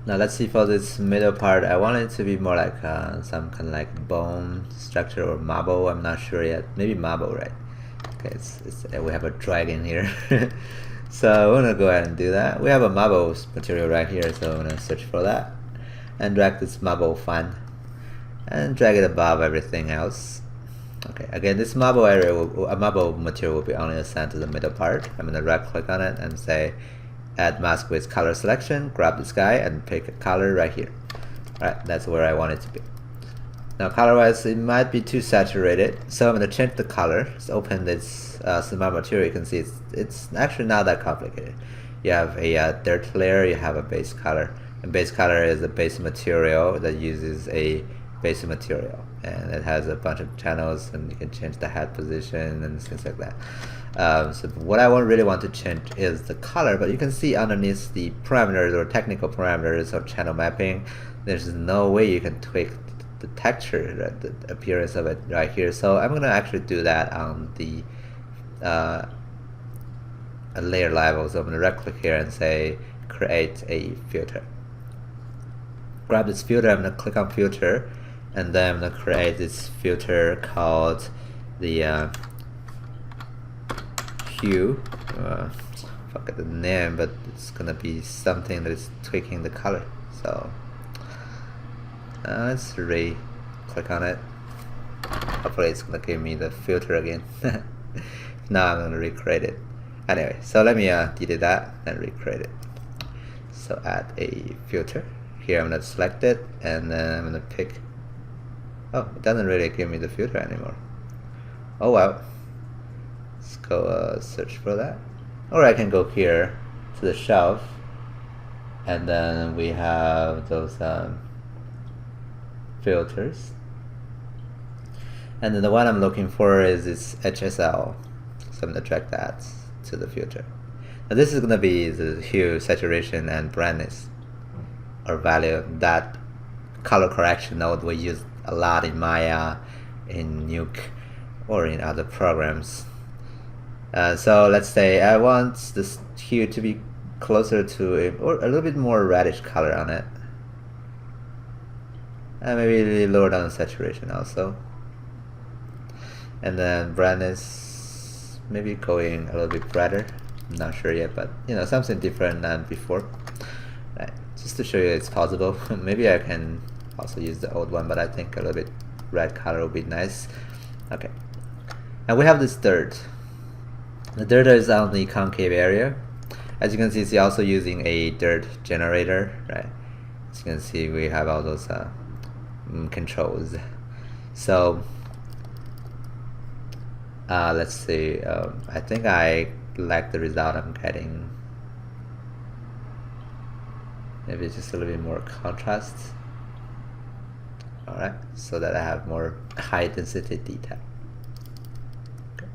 Now let's see for this middle part. I want it to be more like some kind of like bone structure or marble. I'm not sure yet. Maybe marble, right? Okay, we have a dragon here. So we're gonna go ahead and do that. We have a marble material right here, so I'm gonna search for that and drag this marble fan and drag it above everything else. Okay, again, this marble area, marble material will be only assigned to the middle part. I'm gonna right click on it and say add mask with color selection, grab this guy and pick a color right here. Alright, that's where I want it to be. Now color wise, it might be too saturated, so I'm going to change the color. Let's open this smart material. You can see it's actually not that complicated. You have a dirt layer, you have a base color, and base color is a base material that uses a base material, and it has a bunch of channels, and you can change the head position and things like that. So what I really want to change is the color, but you can see underneath the parameters or technical parameters or channel mapping, there's no way you can tweak the texture, the appearance of it right here. So I'm gonna actually do that on the layer level. So I'm gonna right click here and say create a filter. Grab this filter, I'm gonna click on filter, and then I'm gonna create this filter called the hue. Forget the name, but it's gonna be something that is tweaking the color. So let's click on it. Hopefully it's gonna give me the filter again. Now I'm gonna recreate it. Anyway, so let me delete that and recreate it. So add a filter. Here I'm gonna select it, and then I'm gonna pick. Oh, it doesn't really give me the filter anymore. Oh well. Let's go search for that. Or I can go here to the shelf, and then we have those filters, and then the one I'm looking for is this HSL, so I'm going to drag that to the filter. Now this is going to be the hue, saturation, and brightness or value. That color correction node we use a lot in Maya, in Nuke, or in other programs. So let's say I want this hue to be closer to or a little bit more reddish color on it. And maybe lower down the saturation also. And then brightness, maybe going a little bit brighter. I'm not sure yet, but you know, something different than before. Right. Just to show you it's possible. Maybe I can also use the old one, but I think a little bit red color would be nice. Okay. And we have this dirt. The dirt is on the concave area. As you can see, it's also using a dirt generator, right? As you can see, we have all those controls. So let's see, I think I like the result I'm getting. Maybe just a little bit more contrast. Alright, so that I have more high density detail. Okay.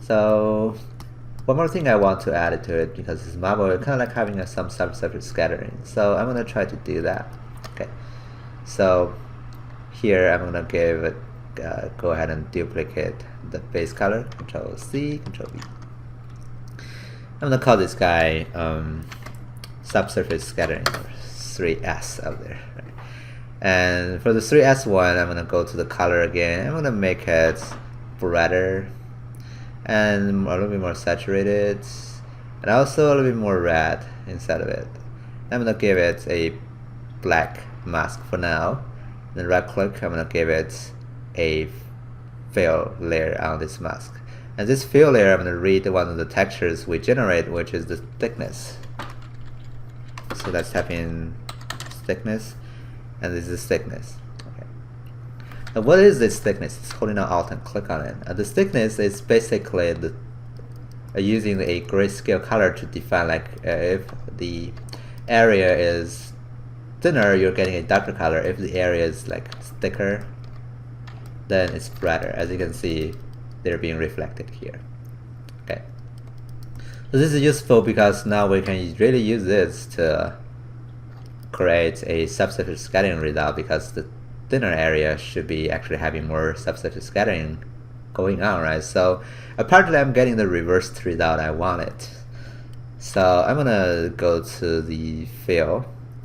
So one more thing I want to add to it, because this marble is kind of like having some subsurface scattering. So I'm going to try to do that. Okay. So here I'm gonna give it, go ahead and duplicate the base color, Control C, Control V. I'm gonna call this guy Subsurface Scattering, or 3S out there. Right? And for the 3S one, I'm gonna go to the color again. I'm gonna make it brighter and a little bit more saturated, and also a little bit more red inside of it. I'm gonna give it a black mask for now. Then right click, I'm gonna give it a fill layer on this mask. And this fill layer, I'm gonna read one of the textures we generate, which is the thickness. So let's type in thickness, and this is thickness. Okay. Now what is this thickness? It's holding on Alt and click on it. And this thickness is basically the using a grayscale color to define, like if the area is thinner, you're getting a darker color. If the area is like thicker, then it's brighter. As you can see, they're being reflected here. Okay. So this is useful because now we can really use this to create a subsurface scattering result, because the thinner area should be actually having more subsurface scattering going on, right? So apparently I'm getting the reversed result I wanted. So I'm gonna go to the fill,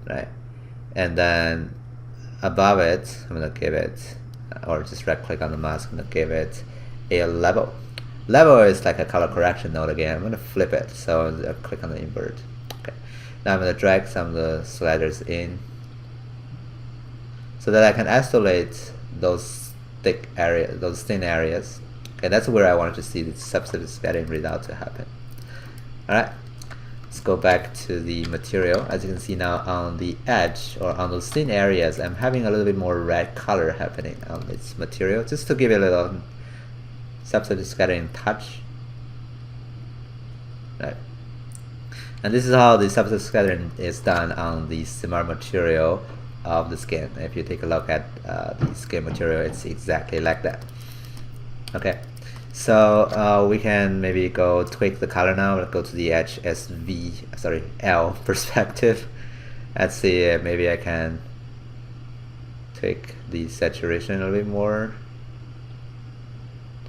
right? And then above it, I'm going to give it, or just right click on the mask, I'm going to give it a level. Level is like a color correction node again. I'm going to flip it, so I'll click on the invert. Okay. Now I'm going to drag some of the sliders in so that I can isolate those thick areas, those thin areas. Okay, that's where I wanted to see the subsurface scattering result to happen. Alright, let's go back to the material. As you can see now on the edge, or on those thin areas, I'm having a little bit more red color happening on this material, just to give it a little subsurface scattering touch. Right. And this is how the subsurface scattering is done on the similar material of the skin. If you take a look at the skin material, it's exactly like that. Okay, so we can maybe go tweak the color now. Let's go to the L perspective. Let's see, maybe I can tweak the saturation a little bit more.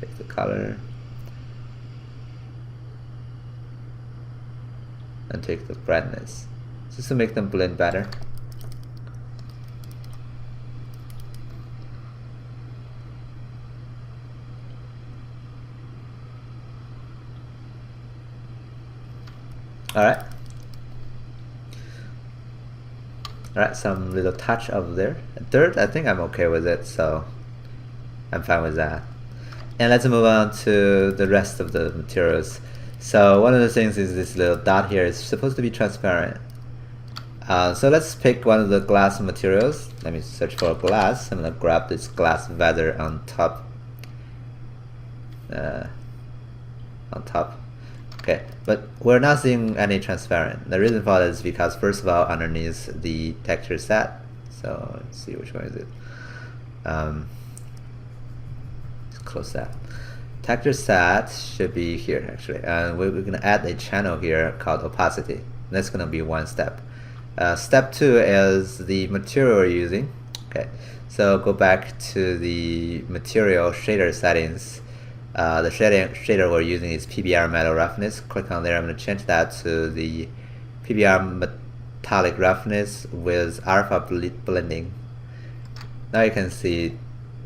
Take the color and take the brightness, just to make them blend better. Alright, some little touch over there. Dirt, I think I'm okay with it, so I'm fine with that. And let's move on to the rest of the materials. So one of the things is this little dot here is supposed to be transparent. So let's pick one of the glass materials. Let me search for glass. I'm going to grab this glass feather on top. Okay, but we're not seeing any transparent. The reason for that is because, first of all, underneath the texture set. So let's see, which one is it? Let's close that. Texture set should be here actually, and we're going to add a channel here called opacity. That's going to be one step. Step 2 is the material we're using. Okay, so go back to the material shader settings. The shader we're using is PBR metal roughness. Click on there. I'm going to change that to the PBR metallic roughness with alpha blending. Now you can see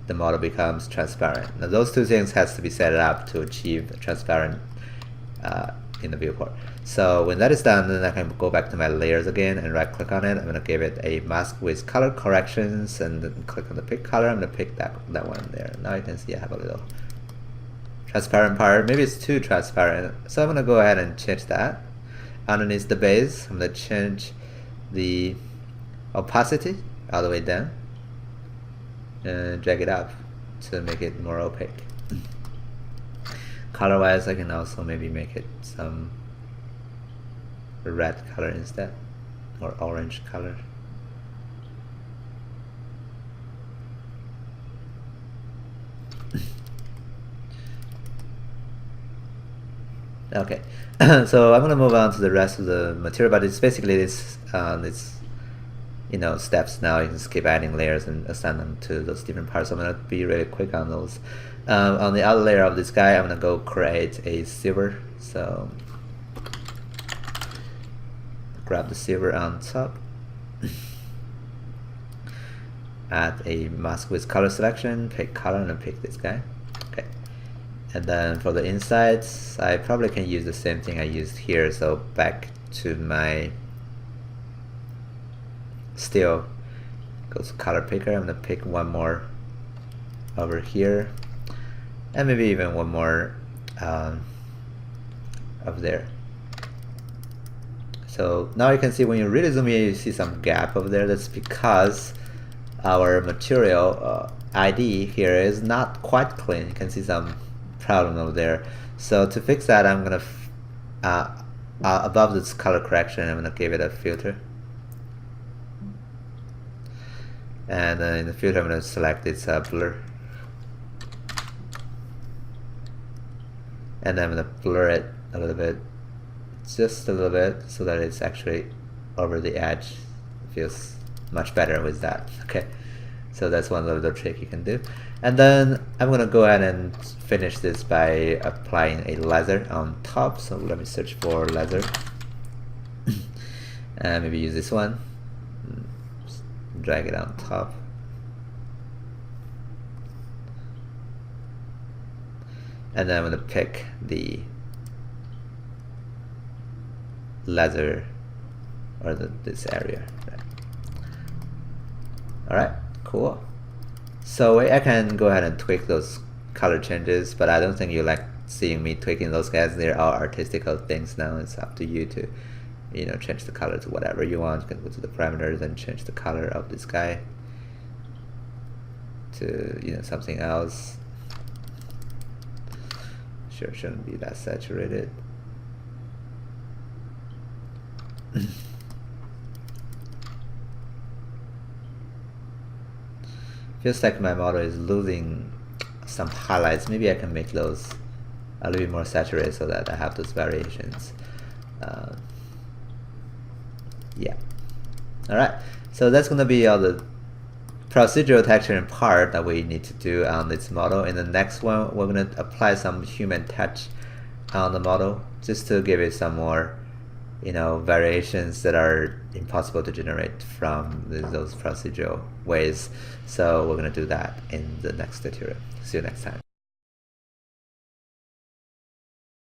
the model becomes transparent. Now those two things has to be set up to achieve transparent in the viewport. So when that is done, then I can go back to my layers again and right click on it. I'm going to give it a mask with color corrections and then click on the pick color. I'm going to pick that one there. Now you can see I have a little transparent part. Maybe it's too transparent, so I'm going to go ahead and change that. Underneath the base, I'm going to change the opacity all the way down and drag it up to make it more opaque. Color wise, I can also maybe make it some red color instead, or orange color. Okay, so I'm gonna move on to the rest of the material, but it's basically this steps. Now you can just keep adding layers and assign them to those different parts. So I'm gonna be really quick on those. On the outer layer of this guy, I'm gonna go create a silver. So grab the silver on top, add a mask with color selection, pick color, and then pick this guy. Okay. And then for the insides, I probably can use the same thing I used here. So back to my still, go to color picker. I'm gonna pick one more over here, and maybe even one more up there. So now you can see when you really zoom in, you see some gap over there. That's because our material ID here is not quite clean. You can see some problem over there. So to fix that, I'm gonna above this color correction, I'm gonna give it a filter, and then in the filter I'm gonna select its blur, and then I'm gonna blur it a little bit, just a little bit, so that it's actually over the edge. It feels much better with that. Okay, so that's one little trick you can do. And then I'm gonna go ahead and finish this by applying a laser on top. So let me search for laser and maybe use this one. drag it on top. And then I'm going to pick the leather or this area. Right. Alright, cool. So I can go ahead and tweak those color changes, but I don't think you like seeing me tweaking those guys. They're all artistical things now. It's up to you to, you know, change the color to whatever you want. You can go to the parameters and change the color of this guy to, you know, something else. Sure, shouldn't be that saturated. Feels like my model is losing some highlights. Maybe I can make those a little bit more saturated so that I have those variations. Yeah. Alright, so that's going to be all the procedural texturing part that we need to do on this model. In the next one, we're going to apply some human touch on the model just to give it some more, you know, variations that are impossible to generate from those procedural ways. So we're going to do that in the next tutorial. See you next time.